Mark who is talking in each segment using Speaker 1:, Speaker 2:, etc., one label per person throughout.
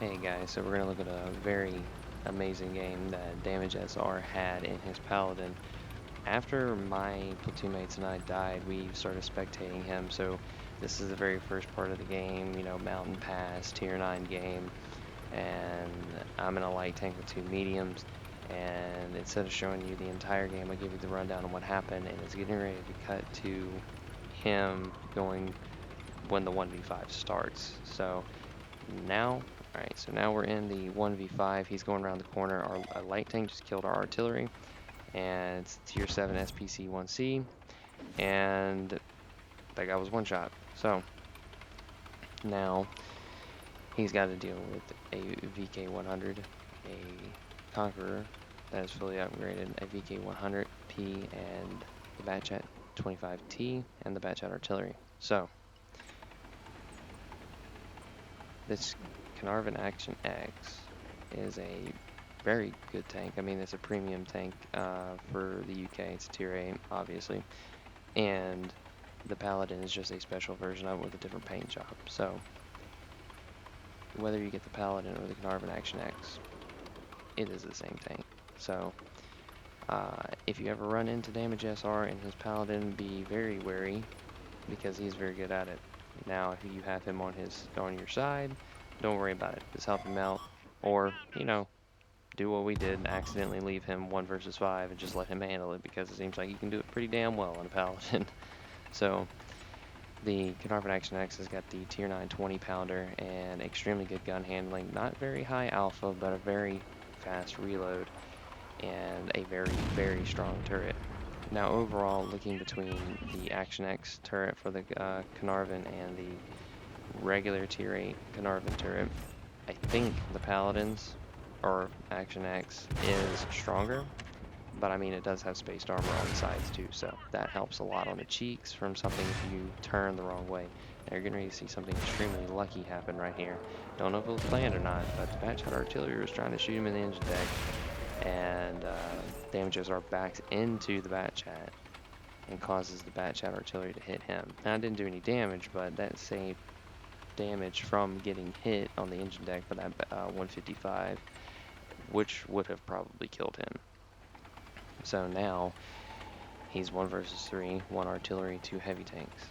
Speaker 1: Hey guys, so we're going to look at a very amazing game that Damage SR had in his Paladin. After my platoon mates and I died, we started spectating him, so this is the very first part of the game, you know, Mountain Pass, Tier 9 game, and I'm in a light tank with two mediums, and instead of showing you the entire game, I give you the rundown on what happened, and it's getting ready to cut to him going when the 1v5 starts. So now, alright, so now we're in the 1v5. He's going around the corner. Our light tank just killed our artillery, and it's tier 7 SPC-1C, and that guy was one shot. So now he's got to deal with a VK-100, a Conqueror that is fully upgraded, a VK-100P, and the Batchat 25T, and the Batchat artillery. So this Caernarvon Action X is a very good tank. I mean, it's a premium tank for the UK. It's tier 8, obviously. And the Paladin is just a special version of it with a different paint job. So whether you get the Paladin or the Caernarvon Action X, it is the same tank. So if you ever run into Damage SR in his Paladin, be very wary because he's very good at it. Now, if you have him on your side, don't worry about it. Just help him out, or do what we did and accidentally leave him 1 versus 5 and just let him handle it, because it seems like he can do it pretty damn well on a Paladin. So the Caernarvon Action X has got the tier 9 20 pounder and extremely good gun handling. Not very high alpha, but a very fast reload and a very, very strong turret. Now overall, looking between the Action X turret for the Caernarvon and the regular tier 8 Caernarvon turret, I think the Paladin's or Action X is stronger, but I mean it does have spaced armor on the sides too, so that helps a lot on the cheeks from something if you turn the wrong way. Now you're getting ready to see something extremely lucky happen right here. Don't know if it was planned or not, but the Batchat artillery was trying to shoot him in the engine deck, and Damages are backed into the Batchat and causes the Batchat artillery to hit him. Now it didn't do any damage, but that saved damage from getting hit on the engine deck by that 155, which would have probably killed him. So now he's 1 versus 3, 1 artillery, 2 heavy tanks.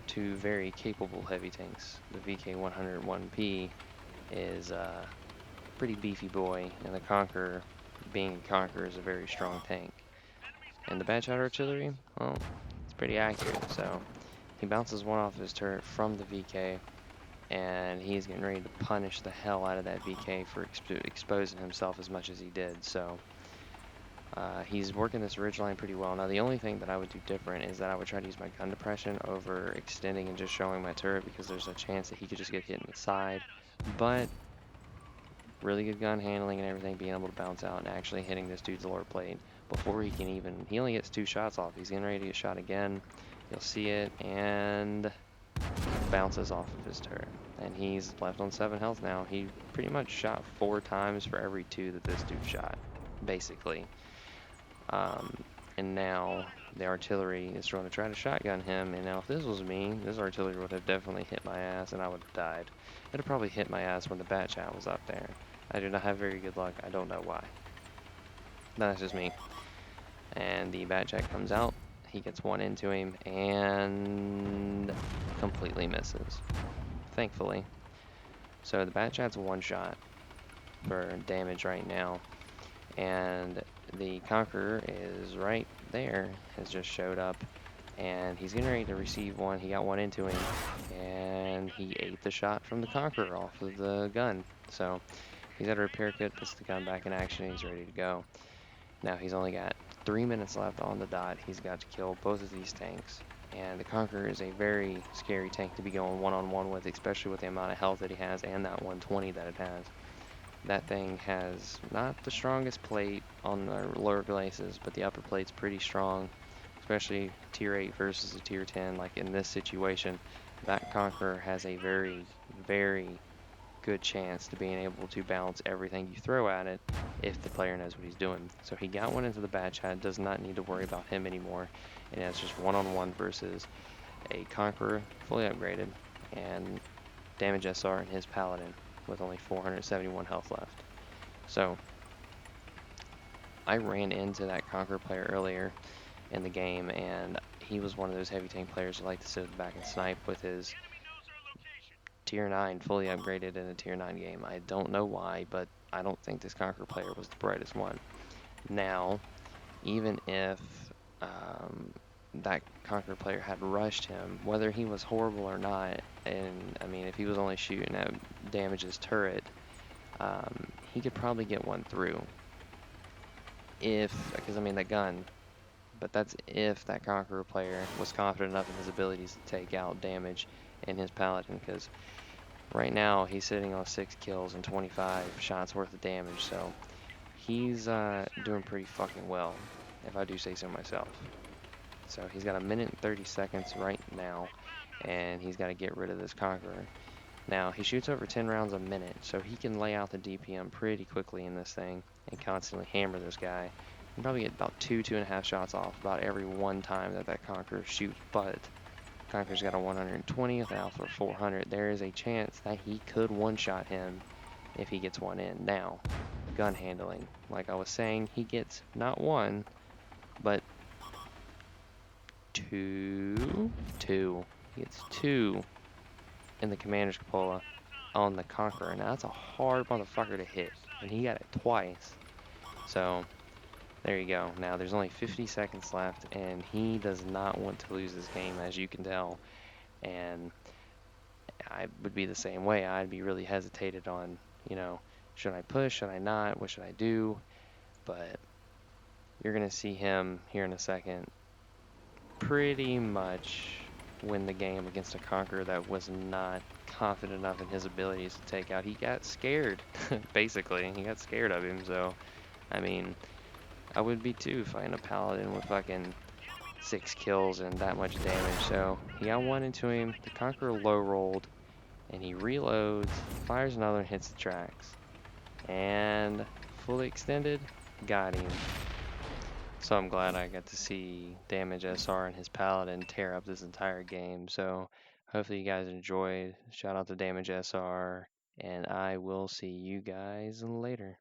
Speaker 1: 2 very capable heavy tanks. The VK-101P is a pretty beefy boy, and the Conqueror, being a Conqueror, is a very strong tank. And the Batchat artillery, well, it's pretty accurate, so he bounces one off his turret from the VK, and he's getting ready to punish the hell out of that VK for exposing himself as much as he did. So he's working this ridge line pretty well. Now the only thing that I would do different is that I would try to use my gun depression over extending and just showing my turret, because there's a chance that he could just get hit in the side. But really good gun handling and everything, being able to bounce out and actually hitting this dude's lower plate before he only gets 2 shots off. He's getting ready to get shot again. You'll see it, and bounces off of his turret, and he's left on 7 health now. He pretty much shot 4 times for every 2 that this dude shot, basically. And now the artillery is trying to shotgun him, and now if this was me, this artillery would have definitely hit my ass and I would have died. It would probably hit my ass when the Batchat was up there. I do not have very good luck. I don't know why. That's just me. And the Batchat comes out. He gets 1 into him and completely misses, thankfully. So the Batchat's 1 shot for damage right now, and the Conqueror is right there, has just showed up, and he's getting ready to receive 1. He got 1 into him, and he ate the shot from the Conqueror off of the gun. So he's at a repair kit, puts the gun back in action, and he's ready to go. Now he's only got 3 minutes left on the dot. He's got to kill both of these tanks. And the Conqueror is a very scary tank to be going one-on-one with, especially with the amount of health that he has and that 120 that it has. That thing has not the strongest plate on the lower glacis, but the upper plate's pretty strong, especially tier 8 versus a tier 10. Like in this situation, that Conqueror has a very, very good chance to being able to balance everything you throw at it if the player knows what he's doing. So he got 1 into the Batchat, does not need to worry about him anymore, and it's just one-on-one versus a Conqueror fully upgraded and Damage SR and his Paladin. with only 471 health left. So I ran into that Conqueror player earlier in the game, and he was one of those heavy tank players who liked to sit at the back and snipe with his tier 9 fully upgraded in a tier 9 game. I don't know why, but I don't think this Conqueror player was the brightest one. Now, even if that Conqueror player had rushed him, whether he was horrible or not, and I mean, if he was only shooting at damage's turret, he could probably get one through. Because I mean, that gun, but that's if that Conqueror player was confident enough in his abilities to take out damage in his Paladin, because right now he's sitting on 6 kills and 25 shots worth of damage, so he's doing pretty fucking well, if I do say so myself. So he's got 1 minute and 30 seconds right now, and he's got to get rid of this Conqueror. Now, he shoots over 10 rounds a minute, so he can lay out the DPM pretty quickly in this thing and constantly hammer this guy. You can probably get about 2.5 shots off about every one time that Conqueror shoots, but Conqueror's got a 120 with an alpha of 400. There is a chance that he could one-shot him if he gets one in. Now, gun handling. Like I was saying, he gets not one, but two. He gets two in the Commander's Cupola on the Conqueror. Now, that's a hard motherfucker to hit, and he got it twice. So, there you go. Now, there's only 50 seconds left, and he does not want to lose this game, as you can tell. And I would be the same way. I'd be really hesitated on, should I push, should I not, what should I do? But you're going to see him here in a second pretty much win the game against a Conqueror that was not confident enough in his abilities to take out. He got scared, basically. He got scared of him, so, I mean, I would be too fighting a Paladin with fucking 6 kills and that much damage. So, he got one into him, the Conqueror low rolled, and he reloads, fires another and hits the tracks. And fully extended, got him. So I'm glad I got to see Damage SR and his Paladin tear up this entire game. So hopefully you guys enjoyed. Shout out to Damage SR, and I will see you guys later.